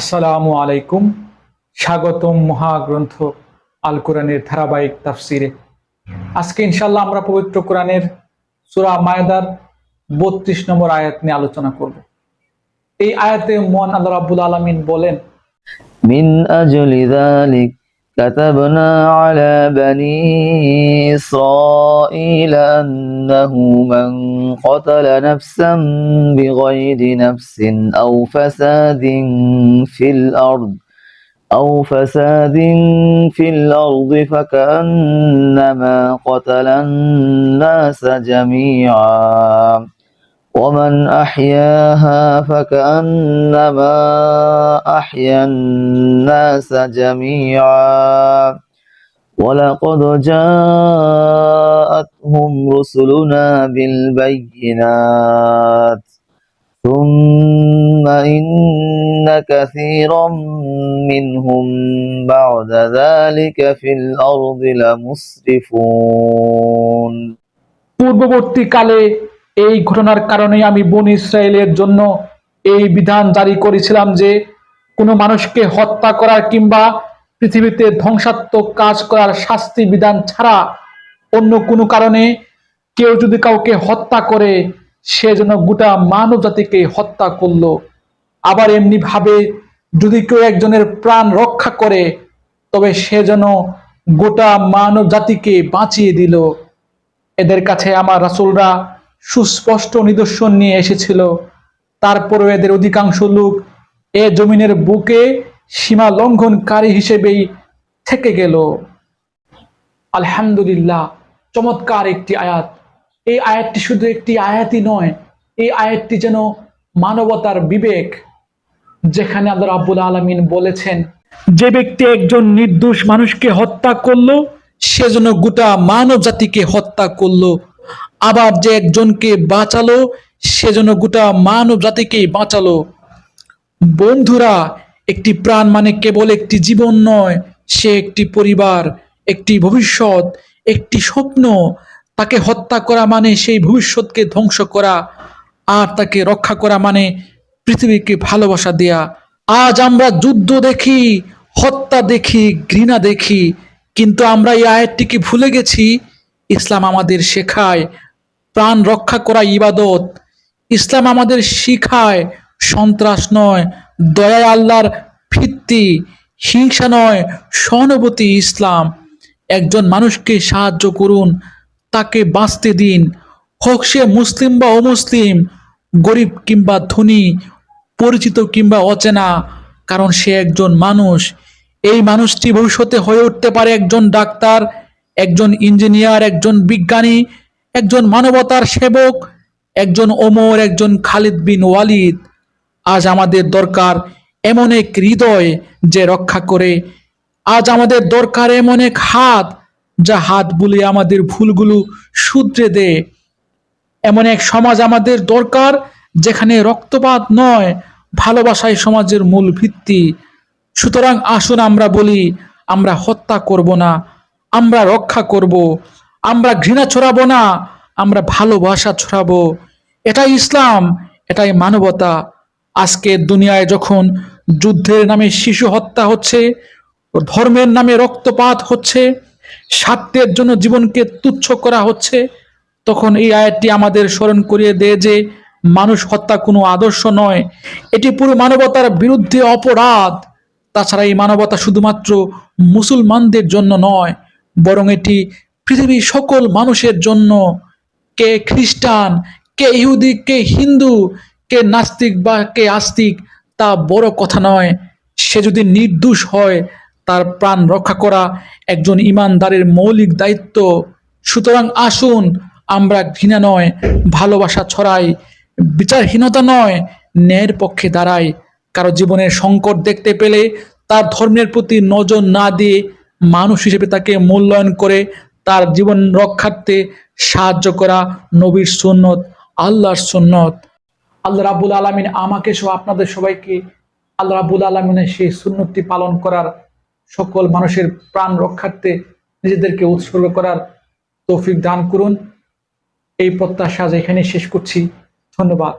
আসসালামু আলাইকুম। স্বাগতম মহাগ্রন্থ আল কোরআনের ধারাবাহিক তাফসিরে। আজকে ইনশাল্লাহ আমরা পবিত্র কোরআনের সূরা মায়দার ৩২ নম্বর আয়াত নিয়ে আলোচনা করব। এই আয়াতে মহান আল্লাহ রাব্বুল আলামিন বলেন, من أجل ذلك كتبنا على بني إسرائيل أنه من قتل نفسا بغير نفس أو فساد في الأرض فكأنما قتل الناس جميعا ومن أحياها فكأنما أحيا الناس جميعا ولقد جاءتهم رسلنا بالبينات ثم إن كثيرا منهم بعد ذلك في الأرض لمسرفون। পূর্ববর্তীকালে এই ঘটনার কারণে আমি বনী ইসরায়েলের জন্য এই বিধান জারি করেছিলাম যে কোনো মানুষকে হত্যা করার কিংবা পৃথিবীতে ধ্বংসাত্মক কাজ করার শাস্তি বিধান ছাড়া অন্য কোনো কারণে কেউ যদি কাউকে হত্যা করে সে যেন গোটা মানব জাতিকে হত্যা করলো। আবার এমনি ভাবে যদি কেউ একজনের প্রাণ রক্ষা করে তবে সে যেন গোটা মানব জাতিকে বাঁচিয়ে দিল। এদের কাছে আমার রাসূলরা সুস্পষ্ট নিদর্শন নিয়ে এসেছিল, তারপরও এদের অধিকাংশ লোক এ জমিনের বুকে সীমা লঙ্ঘনকারী হিসেবেই থেকে গেল। আলহামদুলিল্লাহ, চমৎকার একটি আয়াত। এই আয়াতটি শুধু একটি আয়াতই নয়, এই আয়াতটি যেন মানবতার বিবেক, যেখানে আল্লাহ রাব্বুল আলামিন বলেছেন, যে ব্যক্তি একজন নির্দোষ মানুষকে হত্যা করলো সে যেন গোটা মানব জাতিকে হত্যা করলো। আবার যে একজনকে বাঁচালো সে যেন গোটা মানব জাতিকেই বাঁচালো। বন্ধুরা, একটি প্রাণ মানে কেবল একটি জীবন নয়, সে একটি পরিবার, একটি ভবিষ্যৎ, একটি স্বপ্ন। তাকে হত্যা করা মানে সেই ভবিষ্যৎকে ধ্বংস করা, আর তাকে রক্ষা করা মানে পৃথিবীকে ভালোবাসা দেয়া। আজ আমরা যুদ্ধ দেখি, হত্যা দেখি, ঘৃণা দেখি, কিন্তু আমরা এই আয়াতটিকে ভুলে গেছি। ইসলাম আমাদের শেখায় প্রাণ রক্ষা করা ইবাদত। ইসলাম আমাদের শিখায় সন্ত্রাস নয়, দয়ায় আল্লাহর ভিত্তি, হিংসা নয়, সহানুভূতি ইসলাম। একজন মানুষকে সাহায্য করুন, তাকে বাঁচতে দিন, হোক সে মুসলিম বা অমুসলিম, গরিব কিংবা ধনী, পরিচিত কিংবা অচেনা, কারণ সে একজন মানুষ। এই মানুষটি ভবিষ্যতে হয়ে উঠতে পারে একজন ডাক্তার, একজন ইঞ্জিনিয়ার, একজন বিজ্ঞানী, একজন মানবতার সেবক, একজন ওমর, একজন খালিদ বিন ওয়ালিদ। আজ আমাদের দরকার এমন এক হৃদয় যে রক্ষা করে। আজ আমাদের দরকার এমন এক হাত যা হাত বুলিয়ে আমাদের ভুলগুলো শুধরে দেয়। এমন এক সমাজ আমাদের দরকার যেখানে রক্তপাত নয়, ভালোবাসাই সমাজের মূল ভিত্তি। সুতরাং আসুন আমরা বলি, আমরা হত্যা করব না, আমরা রক্ষা করব। আমরা ঘৃণা ছড়াবো না, আমরা ভালোবাসা ছড়াবো। এটাই ইসলাম, এটাই মানবতা। আজকে দুনিয়ায় যখন যুদ্ধের নামে শিশু হত্যা হচ্ছে, ধর্মের নামে রক্তপাত হচ্ছে, স্বার্থের জন্য জীবনকে তুচ্ছ করা হচ্ছে, তখন এই আয়াতটি আমাদের স্মরণ করিয়ে দেয় যে মানুষ হত্যা কোনো আদর্শ নয়, এটি পুরো মানবতার বিরুদ্ধে অপরাধ। তাছাড়া এই মানবতা শুধুমাত্র মুসলমানদের জন্য নয়, বরং এটি পৃথিবীর সকল মানুষের জন্য। কে খ্রিস্টান, কে ইহুদি, কে হিন্দু, কে নাস্তিক বা কে আস্তিক, তা বড় কথা নয়। সে যদি নির্দোষ হয়, তার প্রাণ রক্ষা করা একজন ইমানদারের মৌলিক দায়িত্ব। সুতরাং আসুন আমরা ঘৃণা নয়, ভালোবাসা ছড়াই, বিচারহীনতা নয়, ন্যায়ের পক্ষে দাঁড়াই। কারো জীবনের সংকট দেখতে পেলে তার ধর্মের প্রতি নজর না দিয়ে মানুষ হিসেবে তাকে মূল্যায়ন করে তার জীবন রক্ষার্থে সাহায্য করা নবীর সুন্নত, আল্লাহর সুন্নত। আল্লাহ রাব্বুল আলামিন আমাকে সহ আপনাদের সবাইকে আল্লাহ রাব্বুল আলামিনের সেই সুন্নতটি পালন করার, সকল মানুষের প্রাণ রক্ষার্থে নিজেদেরকে উৎসর্গ করার তৌফিক দান করুন। এই প্রত্যাশা এখানে শেষ করছি। ধন্যবাদ।